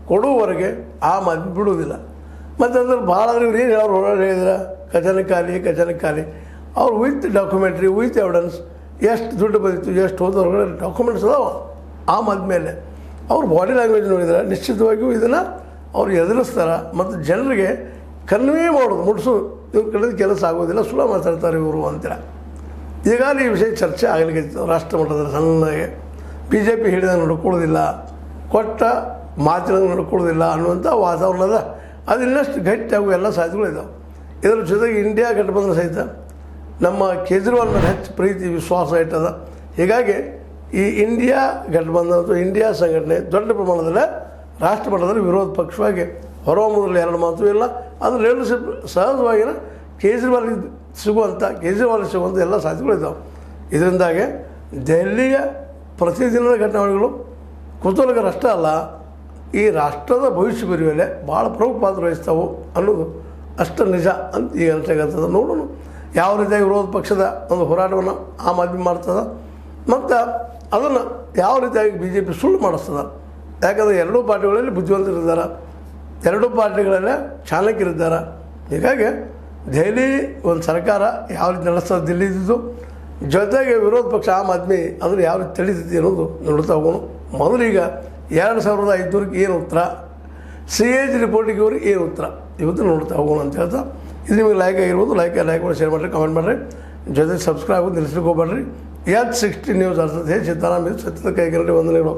ಕೊಡುವವರೆಗೆ ಆ ಮಾತು ಬಿಡುವುದಿಲ್ಲ. ಮತ್ತು ಅದ್ರಲ್ಲಿ ಭಾಳ ಇವ್ರು ಏನು ಹೇಳೋರು ಹೊರಗಡೆ ಹೇಳಿದ್ರೆ ಖಜಾನೆ ಅವ್ರು ವಿತ್ ಡಾಕ್ಯುಮೆಂಟ್ರಿ ವಿತ್ ಎವಿಡೆನ್ಸ್ ಎಷ್ಟು ದುಡ್ಡು ಬಂದಿತ್ತು ಎಷ್ಟು ಹೋದ ಹೊರಗಡೆ ಡಾಕ್ಯುಮೆಂಟ್ಸ್ ಅದಾವ. ಆ ಮಾದ ಮೇಲೆ ಅವ್ರು ಬಾಡಿ ಲ್ಯಾಂಗ್ವೇಜ್ ನೋಡಿದ್ರೆ ನಿಶ್ಚಿತವಾಗಿಯೂ ಇದನ್ನು ಅವ್ರು ಎದುರಿಸ್ತಾರೆ ಮತ್ತು ಜನರಿಗೆ ಕನ್ವೇ ಮಾಡೋದು ಮುಟ್ಸೋದು ಇವ್ರ ಕಡೆದು ಕೆಲಸ ಆಗೋದಿಲ್ಲ, ಸುಳ್ಳು ಮಾತಾಡ್ತಾರೆ ಇವರು ಅಂತೀರ. ಈಗಾಗಲೇ ಈ ವಿಷಯ ಚರ್ಚೆ ಆಗಲಿಕ್ಕೆ ರಾಷ್ಟ್ರ ಮಟ್ಟದಲ್ಲಿ ಸಣ್ಣಗೆ BJP ಹೇಳಿದಾಗ ನಡ್ಕೊಳ್ಳೋದಿಲ್ಲ, ಕೊಟ್ಟ ಮಾತಿನ ನಡ್ಕೊಳ್ಳೋದಿಲ್ಲ ಅನ್ನುವಂಥ ವಾತಾವರಣದ ಅದು ಇನ್ನಷ್ಟು ಗಟ್ಟಿಯಾಗುವ ಎಲ್ಲ ಸಾಧ್ಯತೆಗಳಿದ್ದಾವೆ. ಇದರ ಜೊತೆಗೆ ಇಂಡಿಯಾ ಗಠಬಂಧನ ಸಹಿತ ನಮ್ಮ ಕೇಜ್ರಿವಾಲ್ ಮೇಲೆ ಹೆಚ್ಚು ಪ್ರೀತಿ ವಿಶ್ವಾಸ ಇಟ್ಟದ. ಹೀಗಾಗಿ ಈ ಇಂಡಿಯಾ ಗಠಬಂಧನ ಅಥವಾ ಇಂಡಿಯಾ ಸಂಘಟನೆ ದೊಡ್ಡ ಪ್ರಮಾಣದಲ್ಲಿ ರಾಷ್ಟ್ರ ಮಟ್ಟದಲ್ಲಿ ವಿರೋಧ ಪಕ್ಷವಾಗಿ ಹೊರಹೊಮ್ಮದಲ್ಲಿ ಎರಡು ಮಾತು ಇಲ್ಲ. ಅದನ್ನು ಲೀಡರ್ಶಿಪ್ ಸಹಜವಾಗಿನ ಕೇಜ್ರಿವಾಲ್ ಸಿಗುವಂಥ ಎಲ್ಲ ಸಾಧ್ಯತೆಗಳಿದ್ದಾವೆ. ಇದರಿಂದಾಗಿ ದೆಹಲಿಯ ಪ್ರತಿದಿನದ ಘಟನೆಗಳು ಕುತೂಹಲಕರ ಅಷ್ಟೇ ಅಲ್ಲ, ಈ ರಾಷ್ಟ್ರದ ಭವಿಷ್ಯ ಬರೆಯುವಲ್ಲೇ ಭಾಳ ಪ್ರಮುಖ ಪಾತ್ರ ವಹಿಸ್ತಾವೆ ಅನ್ನೋದು ಅಷ್ಟು ನಿಜ ಅಂತ ಈಗ ಅನಿಸಾಗತ್ತದ. ನೋಡೋಣ ಯಾವ ರೀತಿಯಾಗಿ ವಿರೋಧ ಪಕ್ಷದ ಒಂದು ಹೋರಾಟವನ್ನು ಆ ಮಾಧ್ಯಮ ಮಾಡ್ತದೆ ಮತ್ತು ಅದನ್ನು ಯಾವ ರೀತಿಯಾಗಿ BJP ಸುಳ್ಳು ಮಾಡಿಸ್ತದೆ. ಯಾಕಂದರೆ ಎರಡೂ ಪಾರ್ಟಿಗಳಲ್ಲಿ ಬುದ್ಧಿವಂತರಿದ್ದಾರೆ, ಎರಡೂ ಪಾರ್ಟಿಗಳಲ್ಲೇ ಚಾಣಕ್ಯರಿದ್ದಾರೆ. ಹೀಗಾಗಿ ದೆಹಲಿ ಒಂದು ಸರ್ಕಾರ ಯಾವ ರೀತಿ ನಡೆಸ್ತದೆ ದಿಲ್ಲಿದ್ದು, ಜೊತೆಗೆ ವಿರೋಧ ಪಕ್ಷ ಆಮ್ ಆದ್ಮಿ ಅಂದರೆ ಯಾವ ರೀತಿ ತಡೀತೈತಿ ಅನ್ನೋದು ನೋಡ್ತಾ ಹೋಗೋಣ. ಮೊದಲೀಗ 2500ಕ್ಕೆ ಏನು ಉತ್ತರ, CAG ರಿಪೋರ್ಟಿಗೆ ಇವ್ರಿಗೆ ಏನು ಉತ್ತರ ಇವತ್ತು ನೋಡ್ತಾ ಹೋಗೋಣ ಅಂತ ಹೇಳ್ತಾ, ಇದು ನಿಮಗೆ ಲೈಕ್ ಆಗಿರ್ಬೋದು. ಲೈಕ್ ಮಾಡಿ, ಶೇರ್ ಮಾಡಿರಿ, ಕಮೆಂಟ್ ಮಾಡಿರಿ, ಜೊತೆಗೆ ಸಬ್ಸ್ಕ್ರೈಬ್ ನಿಲ್ಲಿಸ್ಲಿಕ್ಕೆ ಹೋಗ್ಬೇಡ್ರಿ. H60 ನ್ಯೂಸ್ ಅರ್ಥದ ಸಿದ್ದರಾಮಯ್ಯ ಸತ್ಯದ ಕೈಗರಡಿ ವಂದನೆಗಳು.